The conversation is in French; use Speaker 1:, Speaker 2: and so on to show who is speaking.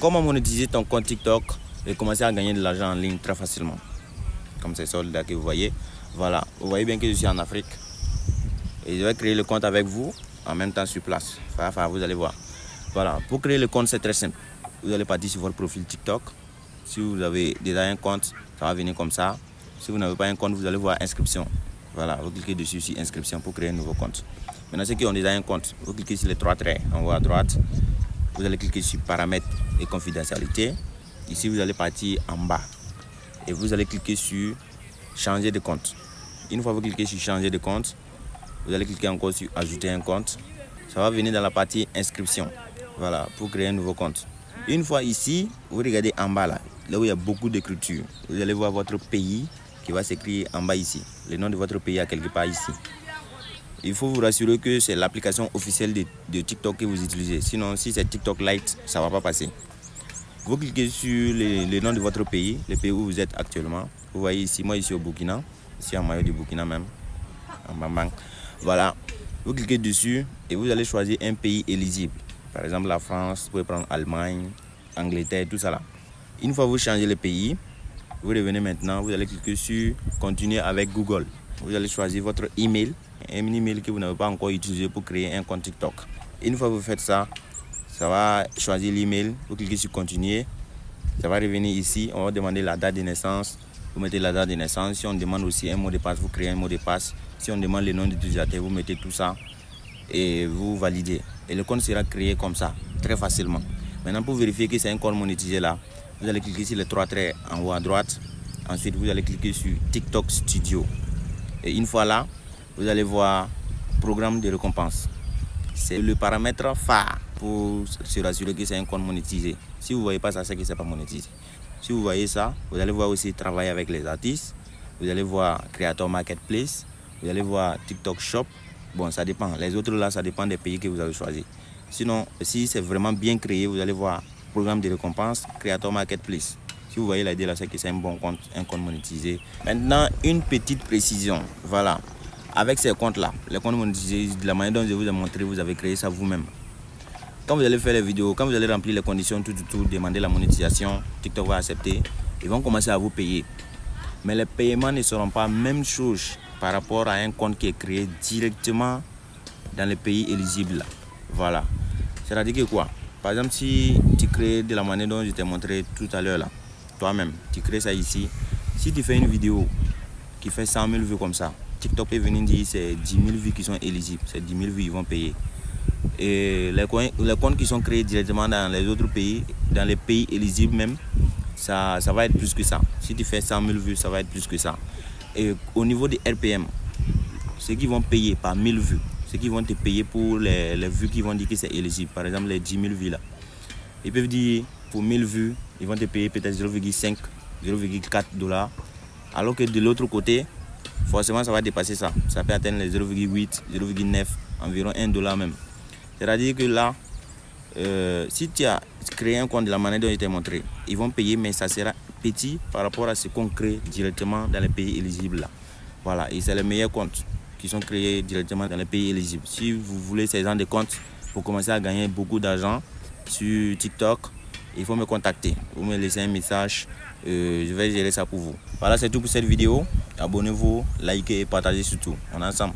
Speaker 1: comment monétiser ton compte TikTok et commencer à gagner de l'argent en ligne très facilement. Comme c'est ça là que vous voyez. Voilà, vous voyez bien que je suis en Afrique. Et je vais créer le compte avec vous en même temps sur place. Enfin, vous allez voir. Voilà, pour créer le compte, c'est très simple. Vous allez partir sur votre profil TikTok. Si vous avez déjà un compte, ça va venir comme ça. Si vous n'avez pas un compte, vous allez voir inscription. Voilà, vous cliquez dessus sur inscription pour créer un nouveau compte. Maintenant, ceux qui ont déjà un compte, vous cliquez sur les trois traits en haut à droite. Vous allez cliquer sur paramètres et confidentialité. Ici, vous allez partir en bas. Et vous allez cliquer sur changer de compte. Une fois que vous cliquez sur changer de compte, vous allez cliquer encore sur ajouter un compte. Ça va venir dans la partie inscription. Voilà, pour créer un nouveau compte. Une fois ici, vous regardez en bas là où il y a beaucoup d'écriture. Vous allez voir votre pays qui va s'écrire en bas ici. Le nom de votre pays à quelque part ici. Il faut vous rassurer que c'est l'application officielle de TikTok que vous utilisez. Sinon, si c'est TikTok Lite, ça ne va pas passer. Vous cliquez sur le nom de votre pays, le pays où vous êtes actuellement. Vous voyez ici, moi ici au Burkina. Ici en maillot du Burkina même. En Bambang. Voilà. Vous cliquez dessus et vous allez choisir un pays éligible. Par exemple, la France, vous pouvez prendre Allemagne, Angleterre, tout ça là. Une fois que vous changez le pays, vous revenez maintenant, vous allez cliquer sur continuer avec Google. Vous allez choisir votre email, un email que vous n'avez pas encore utilisé pour créer un compte TikTok. Une fois que vous faites ça, ça va choisir l'email, vous cliquez sur continuer. Ça va revenir ici, on va demander la date de naissance. Vous mettez la date de naissance. Si on demande aussi un mot de passe, vous créez un mot de passe. Si on demande le nom d'utilisateur, vous mettez tout ça et vous validez. Et le compte sera créé comme ça, très facilement. Maintenant, pour vérifier que c'est un compte monétisé là, vous allez cliquer sur les trois traits en haut à droite. Ensuite, vous allez cliquer sur TikTok Studio. Et une fois là, vous allez voir programme de récompense. C'est le paramètre phare pour se rassurer que c'est un compte monétisé. Si vous ne voyez pas ça, c'est que ce n'est pas monétisé. Si vous voyez ça, vous allez voir aussi travailler avec les artistes. Vous allez voir Creator Marketplace. Vous allez voir TikTok Shop. Bon, ça dépend. Les autres là, ça dépend des pays que vous avez choisi. Sinon, si c'est vraiment bien créé, vous allez voir programme de récompense, Creator Marketplace. Si vous voyez l'idée là, c'est que c'est un bon compte, un compte monétisé. Maintenant, une petite précision. Voilà. Avec ces comptes-là, les comptes monétisés, de la manière dont je vous ai montré, vous avez créé ça vous-même. Quand vous allez faire les vidéos, quand vous allez remplir les conditions, tout, demander la monétisation, TikTok va accepter, ils vont commencer à vous payer. Mais les paiements ne seront pas la même chose par rapport à un compte qui est créé directement dans les pays éligibles. Voilà. C'est-à-dire que quoi? Par exemple, si tu crées de la manière dont je t'ai montré tout à l'heure là, toi-même, tu crées ça ici. Si tu fais une vidéo qui fait 100 000 vues comme ça, TikTok peut venir dire c'est 10 000 vues qui sont éligibles, c'est 10 000 vues ils vont payer. Et les comptes qui sont créés directement dans les autres pays, dans les pays éligibles même, ça va être plus que ça. Si tu fais 100 000 vues, ça va être plus que ça. Et au niveau des RPM, ceux qui vont payer par 1000 vues, ceux qui vont te payer pour les vues qui vont dire que c'est éligible, par exemple les 10 000 vues là, ils peuvent dire pour 1000 vues, ils vont te payer peut-être 0,5, 0,4 $. Alors que de l'autre côté, forcément ça va dépasser ça. Ça peut atteindre les 0,8, 0,9, environ 1 $ même. C'est-à-dire que là, si tu as créé un compte de la manière dont je t'ai montré, ils vont payer, mais ça sera petit par rapport à ce qu'on crée directement dans les pays éligibles là. Voilà, et c'est les meilleurs comptes qui sont créés directement dans les pays éligibles. Si vous voulez ces gens de comptes pour commencer à gagner beaucoup d'argent sur TikTok, il faut me contacter. Vous me laissez un message, je vais gérer ça pour vous. Voilà, c'est tout pour cette vidéo. Abonnez-vous, likez et partagez surtout. On est ensemble.